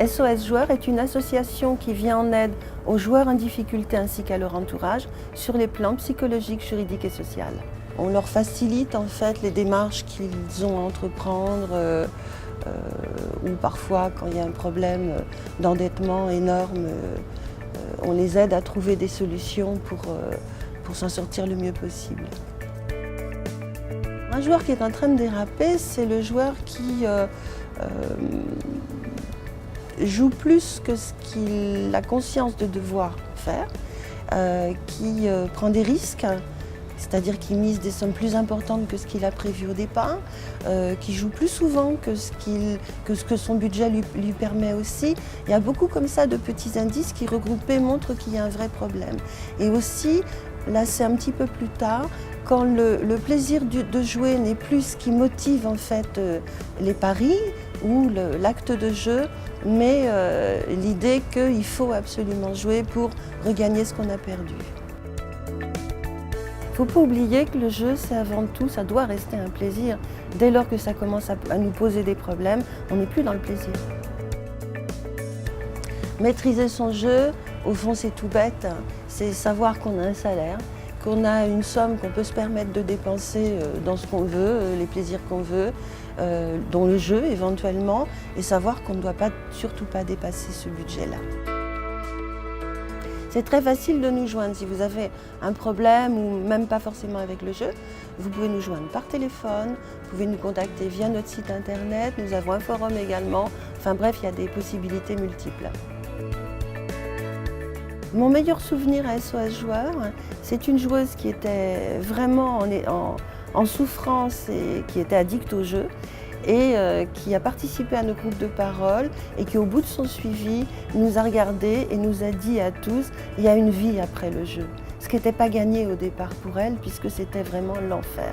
SOS Joueurs est une association qui vient en aide aux joueurs en difficulté ainsi qu'à leur entourage sur les plans psychologiques, juridiques et sociaux. On leur facilite en fait les démarches qu'ils ont à entreprendre ou parfois quand il y a un problème d'endettement énorme, on les aide à trouver des solutions pour s'en sortir le mieux possible. Un joueur qui est en train de déraper, c'est le joueur qui joue plus que ce qu'il a conscience de devoir faire, qui prend des risques, c'est-à-dire qu'il mise des sommes plus importantes que ce qu'il a prévu au départ, qui joue plus souvent que ce que son budget lui permet aussi. Il y a beaucoup comme ça de petits indices qui regroupés montrent qu'il y a un vrai problème. Et aussi, là c'est un petit peu plus tard, quand le plaisir de jouer n'est plus ce qui motive en fait les paris ou l'acte de jeu, mais l'idée qu'il faut absolument jouer pour regagner ce qu'on a perdu. Il ne faut pas oublier que le jeu, c'est avant tout, ça doit rester un plaisir. Dès lors que ça commence à nous poser des problèmes, on n'est plus dans le plaisir. Maîtriser son jeu, au fond c'est tout bête, c'est savoir qu'on a un salaire, qu'on a une somme qu'on peut se permettre de dépenser dans ce qu'on veut, les plaisirs qu'on veut, dans le jeu éventuellement, et savoir qu'on ne doit surtout pas dépasser ce budget-là. C'est très facile de nous joindre. Si vous avez un problème ou même pas forcément avec le jeu, vous pouvez nous joindre par téléphone, vous pouvez nous contacter via notre site internet, nous avons un forum également. Enfin bref, il y a des possibilités multiples. Mon meilleur souvenir à SOS Joueurs, c'est une joueuse qui était vraiment en souffrance et qui était addicte au jeu et qui a participé à nos groupes de parole et qui, au bout de son suivi, nous a regardés et nous a dit à tous « il y a une vie après le jeu ». Ce qui n'était pas gagné au départ pour elle puisque c'était vraiment l'enfer.